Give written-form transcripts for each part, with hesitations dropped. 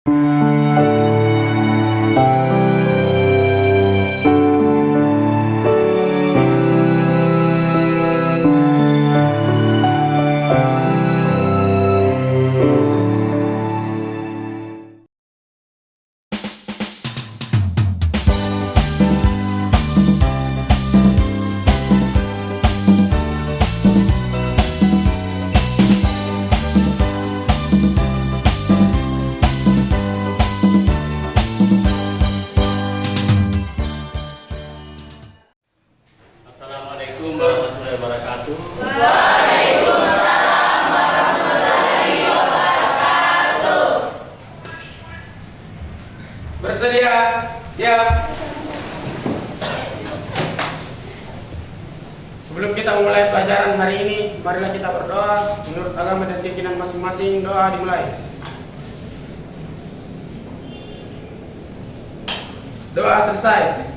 Assalamualaikum warahmatullahi wabarakatuh. Waalaikumsalam warahmatullahi wabarakatuh. Bersedia? Siap? Sebelum kita memulai pelajaran hari ini, marilah kita berdoa menurut agama dan keyakinan masing-masing. Doa dimulai. Doa selesai.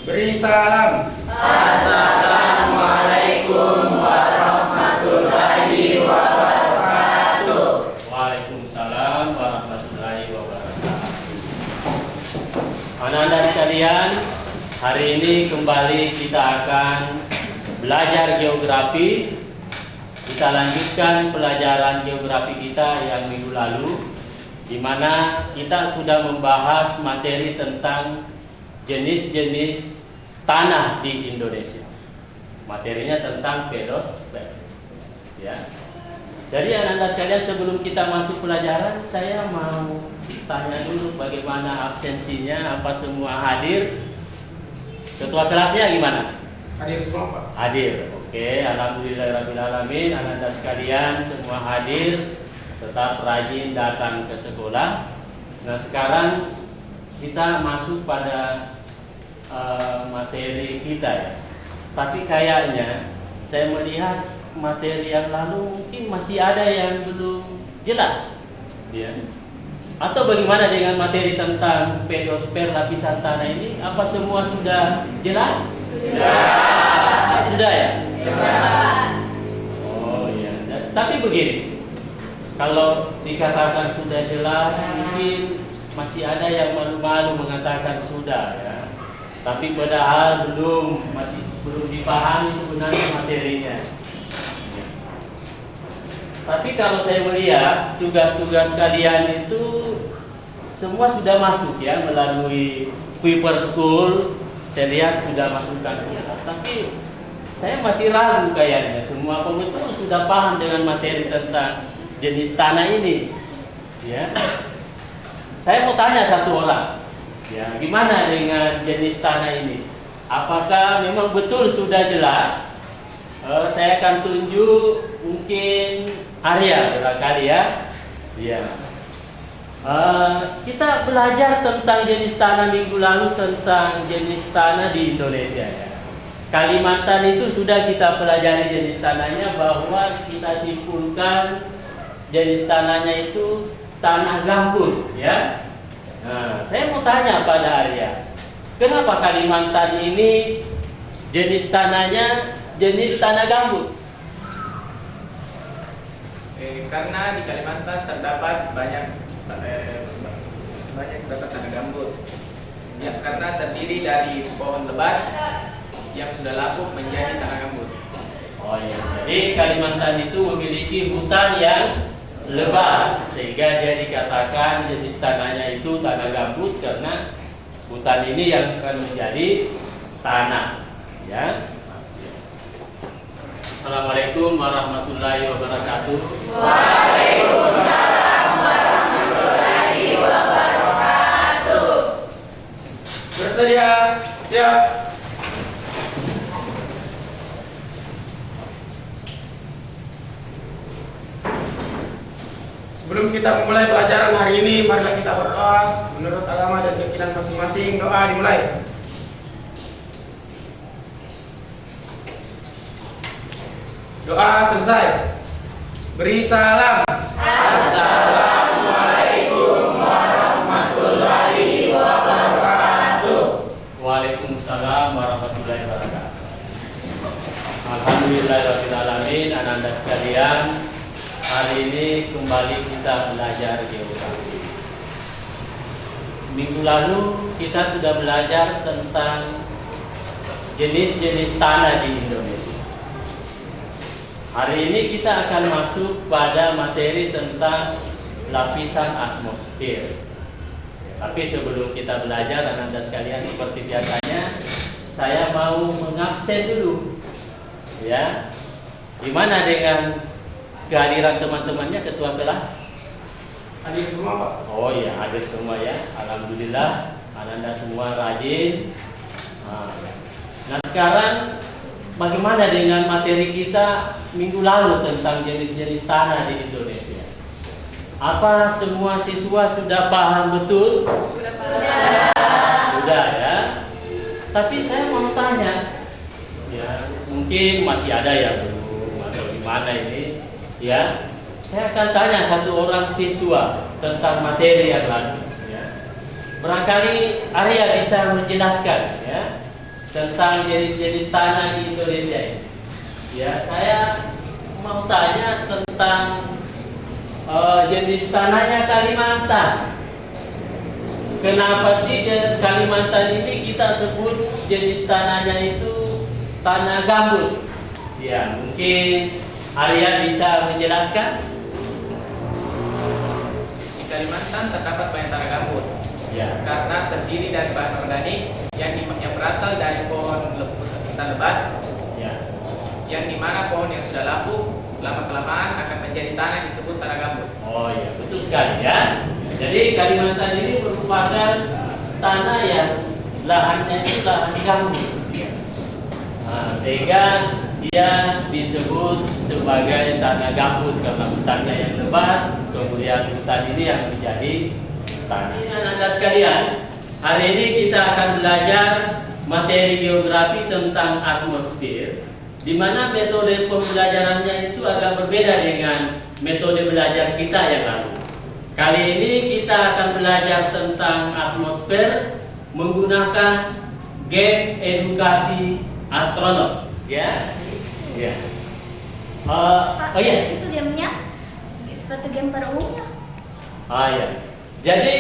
Beri salam. Assalamualaikum warahmatullahi wabarakatuh. Waalaikumsalam warahmatullahi wabarakatuh. Anak-anak sekalian, hari ini kembali kita akan belajar geografi. Kita lanjutkan pelajaran geografi kita yang minggu lalu, di mana kita sudah membahas materi tentang jenis-jenis tanah di Indonesia. Materinya tentang pedosfer. Ya. Jadi anak-anak sekalian, sebelum kita masuk pelajaran, saya mau tanya dulu bagaimana absensinya, apa semua hadir? Ketua kelasnya gimana? Hadir semua, Pak. Hadir. Oke, alhamdulillahirabbil alamin. Anak-anak sekalian semua hadir, tetap rajin datang ke sekolah. Nah, sekarang kita masuk pada materi kita ya. Tapi kayaknya saya melihat materi yang lalu mungkin masih ada yang belum jelas, ya. Atau bagaimana dengan materi tentang pedosfer lapisan tanah ini? Apa semua sudah jelas? Sudah ya? Oh iya. Tapi begini, kalau dikatakan sudah jelas, mungkin masih ada yang malu-malu mengatakan sudah ya. Tapi padahal masih belum dipahami sebenarnya materinya. Tapi kalau saya melihat tugas-tugas kalian itu semua sudah masuk ya melalui Kuiper School. Saya lihat sudah masukkan. Tapi saya masih ragu kayaknya semua pemutul sudah paham dengan materi tentang jenis tanah ini. Ya. Saya mau tanya satu orang. Ya, gimana dengan jenis tanah ini? Apakah memang betul sudah jelas? Saya akan tunjuk mungkin Arya barangkali ya. Ya. Kita belajar tentang jenis tanah minggu lalu tentang jenis tanah di Indonesia ya. Kalimantan itu sudah kita pelajari jenis tanahnya, bahwa kita simpulkan jenis tanahnya itu tanah gambut ya. Nah, saya mau tanya pada Arya, kenapa Kalimantan ini jenis tanahnya jenis tanah gambut? Karena di Kalimantan terdapat banyak tanah gambut. Ya, karena terdiri dari pohon lebat yang sudah lapuk menjadi tanah gambut. Oh iya, jadi Kalimantan itu memiliki hutan yang lebat, sehingga dia dikatakan jenis tanahnya itu tanah gambut karena hutan ini yang akan menjadi tanah ya. Assalamualaikum warahmatullahi wabarakatuh. Waalaikumsalam warahmatullahi wabarakatuh. Bersedia? Siap? Sebelum kita memulai pelajaran hari ini, marilah kita berdoa menurut agama dan keyakinan masing-masing. Doa dimulai. Doa selesai. Beri salam. Assalamualaikum warahmatullahi wabarakatuh. Waalaikumsalam warahmatullahi wabarakatuh. Alhamdulillahirabbil alamin. Anak-anak sekalian, hari ini kembali kita belajar geografi. minggu lalu kita sudah belajar tentang jenis-jenis tanah di Indonesia. Hari ini kita akan masuk pada materi tentang lapisan atmosfer. Tapi sebelum kita belajar, Anda sekalian, seperti biasanya, saya mau mengabsen dulu, ya. Gimana dengan kehadiran teman-temannya, ketua kelas? Hadir semua, Pak. Oh iya, hadir semua ya. Alhamdulillah, Anda semua rajin. Nah, sekarang bagaimana dengan materi kita minggu lalu tentang jenis-jenis tanah di Indonesia? Apa semua siswa sudah paham betul? Sudah ya. Tapi saya mau tanya, ya mungkin masih ada yang belum atau gimana ini, ya. Saya akan tanya satu orang siswa tentang materi yang lalu. Ya. Barangkali Arya bisa menjelaskan, ya, tentang jenis-jenis tanah di Indonesia ini. Ya, saya mau tanya tentang jenis tanahnya Kalimantan. Kenapa sih Kalimantan ini kita sebut jenis tanahnya itu tanah gambut? Ya, mungkin Arya bisa menjelaskan. Di Kalimantan terdapat banyak tanah gambut, Ya. karena terdiri dari bahan organik yang berasal dari pohon hutan lebat, Ya. yang dimana pohon yang sudah lapuk lama-kelamaan akan menjadi tanah disebut tanah gambut. Oh iya, betul sekali ya. Jadi Kalimantan ini merupakan tanah yang lahannya itu lahan gambut. Nah, sehingga dia disebut sebagai tanah gambut karena hutannya yang lebat, kemudian hutan ini yang menjadi tanah. Ini Anda sekalian, hari ini kita akan belajar materi geografi tentang atmosfer, di mana metode pembelajarannya itu agak berbeda dengan metode belajar kita yang lalu. Kali ini kita akan belajar tentang atmosfer menggunakan game edukasi astronom, ya. Ya. Pak, Oh iya. itu gamenya seperti game pada umumnya. Ya. Jadi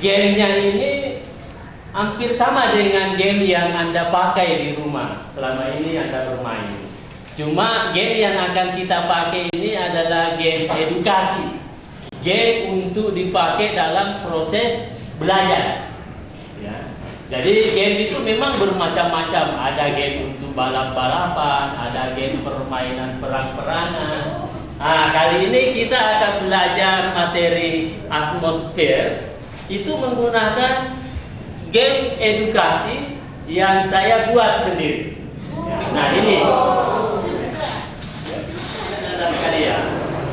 gamenya ini hampir sama dengan game yang Anda pakai di rumah selama ini Anda bermain. Cuma game yang akan kita pakai ini adalah game edukasi. Game untuk dipakai dalam proses belajar. Ya. Jadi game itu memang bermacam-macam. Ada game untuk balap-balapan, ada game permainan perang-perangan. Nah, kali ini kita akan belajar materi atmosfer itu menggunakan game edukasi yang saya buat sendiri. Nah ini, anak sekalian,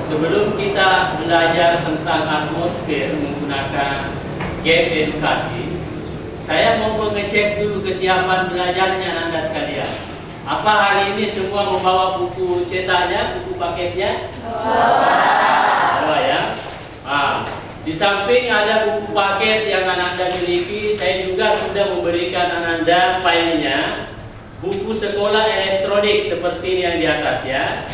sebelum kita belajar tentang atmosfer menggunakan game edukasi, saya mau mengecek dulu kesiapan belajarnya Anda sekalian. Apa hari ini semua membawa buku cetaknya, buku paketnya? Bawa ya. Di samping ada buku paket yang Anda miliki, saya juga sudah memberikan Anda filenya, buku sekolah elektronik seperti yang di atas ya.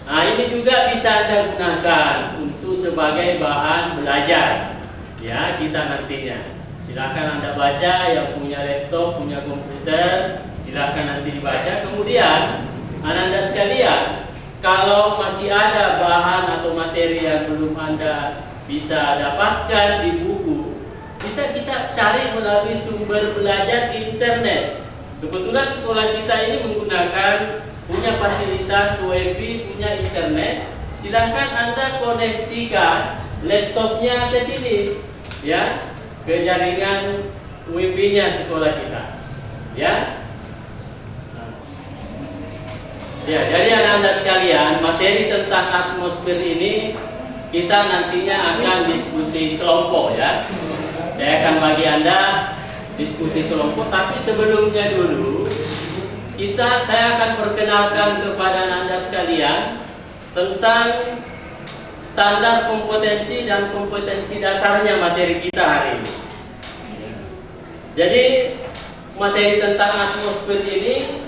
Nah ini juga bisa Anda gunakan untuk sebagai bahan belajar ya kita nantinya. Silakan Anda baca, yang punya laptop, punya komputer, silakan nanti dibaca. Kemudian Anda sekalian, kalau masih ada bahan atau materi yang belum Anda bisa dapatkan di buku, bisa kita cari melalui sumber belajar di internet. Kebetulan sekolah kita ini menggunakan punya fasilitas WiFi, punya internet. Silahkan Anda koneksikan laptopnya ke sini, ya, ke jaringan WiFi-nya sekolah kita, ya. Ya, jadi Anda sekalian, materi tentang atmosfer ini kita nantinya akan diskusi kelompok ya. Saya akan bagi Anda diskusi kelompok, tapi sebelumnya dulu saya akan perkenalkan kepada Anda sekalian tentang standar kompetensi dan kompetensi dasarnya materi kita hari ini. Jadi materi tentang atmosfer ini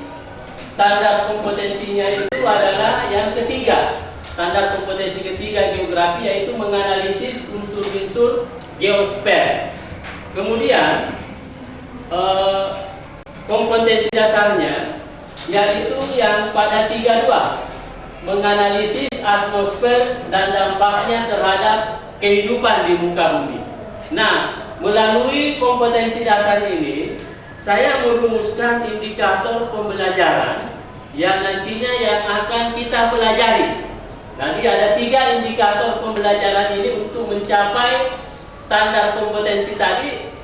standar kompetensinya itu adalah yang ketiga. Standar kompetensi ketiga geografi yaitu menganalisis unsur-unsur geosfer. kemudian kompetensi dasarnya yaitu yang pada 32, menganalisis atmosfer dan dampaknya terhadap kehidupan di muka bumi. Nah, melalui kompetensi dasar ini, saya merumuskan indikator pembelajaran yang nantinya yang akan kita pelajari. Nanti ada 3 indikator pembelajaran ini untuk mencapai standar kompetensi tadi.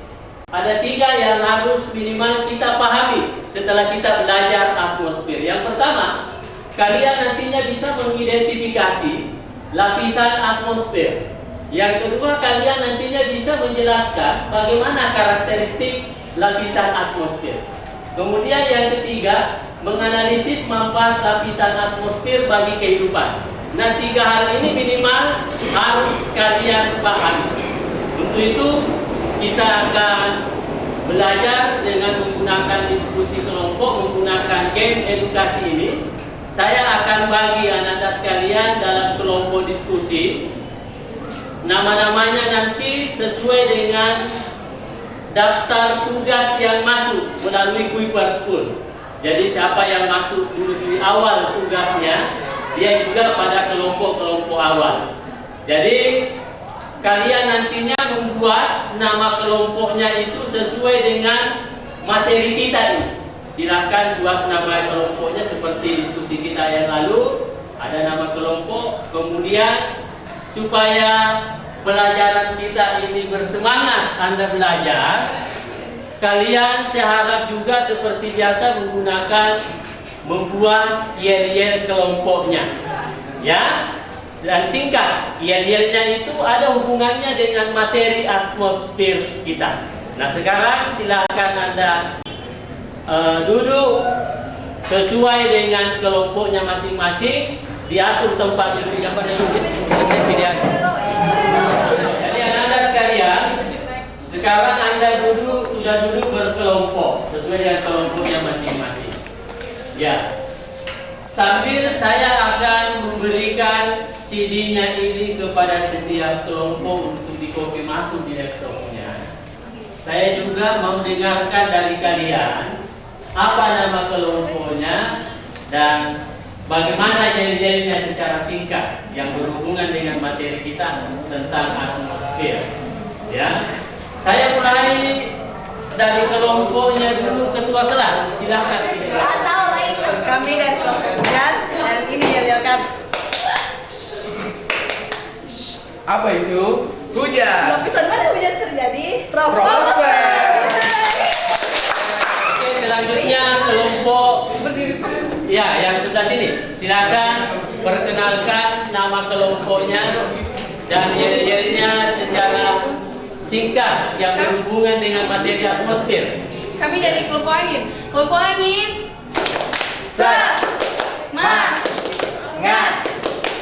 Ada 3 yang harus minimal kita pahami setelah kita belajar atmosfer. Yang pertama, kalian nantinya bisa mengidentifikasi lapisan atmosfer. Yang kedua, kalian nantinya bisa menjelaskan bagaimana karakteristik lapisan atmosfer. Kemudian yang ketiga, menganalisis manfaat lapisan atmosfer bagi kehidupan. Nah, 3 hal ini minimal harus kalian pahami. Untuk itu, kita akan belajar dengan menggunakan diskusi kelompok, menggunakan game edukasi ini. Saya akan bagi anak-anak sekalian dalam kelompok diskusi. Nama-namanya nanti sesuai dengan daftar tugas yang masuk melalui Kuiper School. Jadi siapa yang masuk dulu di awal tugasnya, dia juga pada kelompok-kelompok awal. Jadi kalian nantinya membuat nama kelompoknya itu sesuai dengan materi kita ini. Silahkan buat nama kelompoknya seperti diskusi kita yang lalu. Ada nama kelompok, kemudian supaya pelajaran kita ini bersemangat Anda belajar, kalian saya harap juga seperti biasa membuat yel-yel kelompoknya, ya, dan singkat. Yel-yelnya itu ada hubungannya dengan materi atmosfer kita. Nah, sekarang silakan Anda duduk sesuai dengan kelompoknya masing-masing, diatur tempat duduknya pada Jadi anak-anak sekalian, sekarang Anda sudah duduk berkelompok sesuai dengan kelompoknya masing-masing. Ya, sambil saya akan memberikan CD-nya ini kepada setiap kelompok untuk dikopi masuk di laptopnya. Saya juga mau dengarkan dari kalian apa nama kelompoknya dan bagaimana yel-yelnya secara singkat yang berhubungan dengan materi kita tentang atmosfer. Ya, saya mulai dari kelompoknya dulu, ketua kelas. Silakan. Kami dari kelompok hujan dan ini yel-yel kami. Apa itu? Hujan. Lapisan mana hujan terjadi? Troposfer. Oke, selanjutnya kelompok Berdiri. ya yang sebelah sini. Silakan perkenalkan nama kelompoknya dan yel-yelnya secara singkat yang berhubungan dengan materi atmosfer. Kami dari kelompok angin. Kelompok angin. Semangat.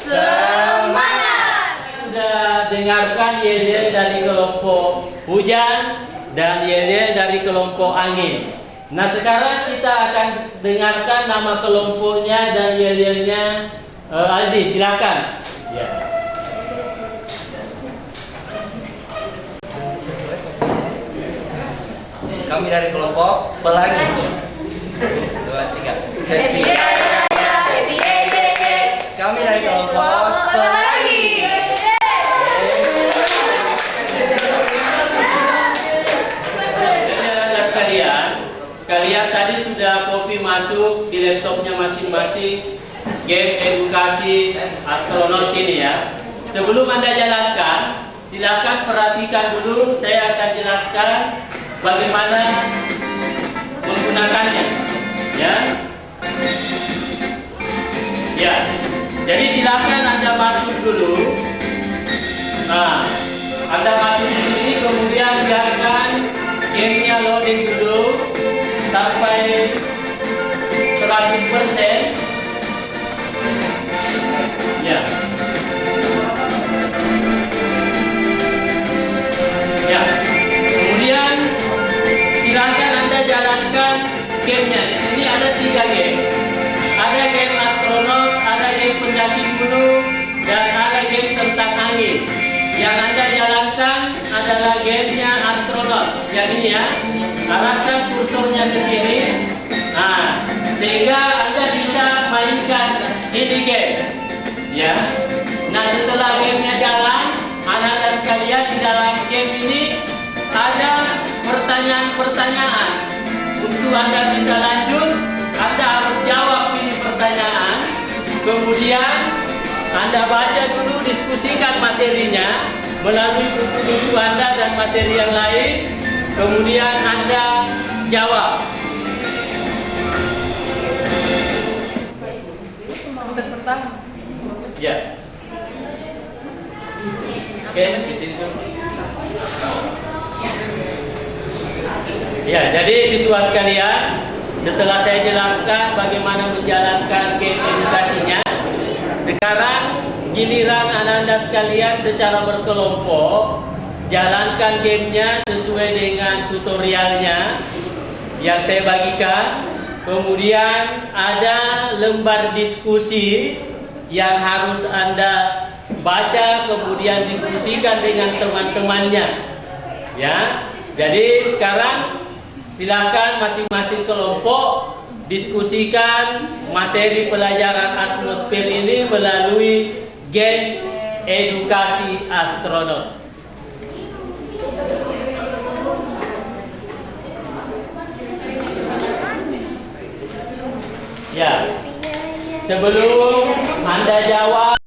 Semangat. Sudah dengarkan yel-yel dari kelompok hujan dan yel-yel dari kelompok angin. Nah, sekarang kita akan dengarkan nama kelompoknya dan yel-yelnya. Aldi, silakan. Ya. Kami dari kelompok Pelangi. 2, 3. Kami dari kelompok Pelangi. Jadi anak sekalian, kalian tadi sudah copy masuk di laptopnya masing-masing game edukasi astronot ini ya. Sebelum Anda jalankan, silakan perhatikan dulu. Saya akan jelaskan bagaimana menggunakannya, ya. Ya, jadi silakan Anda masuk dulu. Nah, Anda masuk di sini, kemudian biarkan gamenya loading dulu sampai 100%. Ya. Ya. Kemudian silakan Anda jalankan gamenya. Di sini ada 3 game. Ada game astronot, ada game pendaki gunung, dan ada game tentang angin. Yang Anda jalankan adalah gamenya astronot. astronot. Yang ini ya. Arahkan kursornya ke sini. Nah, sehingga Anda bisa mainkan ini game. Ya. Nah, setelah gamenya jalan, anak-anak sekalian, di dalam game ini ada pertanyaan-pertanyaan. Untuk Anda bisa lanjut, Anda harus jawab ini pertanyaan. Kemudian Anda baca dulu, diskusikan materinya melalui buku-buku Anda dan materi yang lain. Kemudian Anda jawab. Bisa pertama. Ya. Oke, di situ. Ya, jadi siswa sekalian, setelah saya jelaskan bagaimana menjalankan game edukasinya, sekarang giliran anak-anak sekalian secara berkelompok jalankan gamenya sesuai dengan tutorialnya yang saya bagikan. Kemudian ada lembar diskusi yang harus Anda baca, kemudian diskusikan dengan teman-temannya. Ya, jadi sekarang silakan masing-masing kelompok diskusikan materi pelajaran atmosfer ini melalui game edukasi astronot. Ya, sebelum Anda jawab,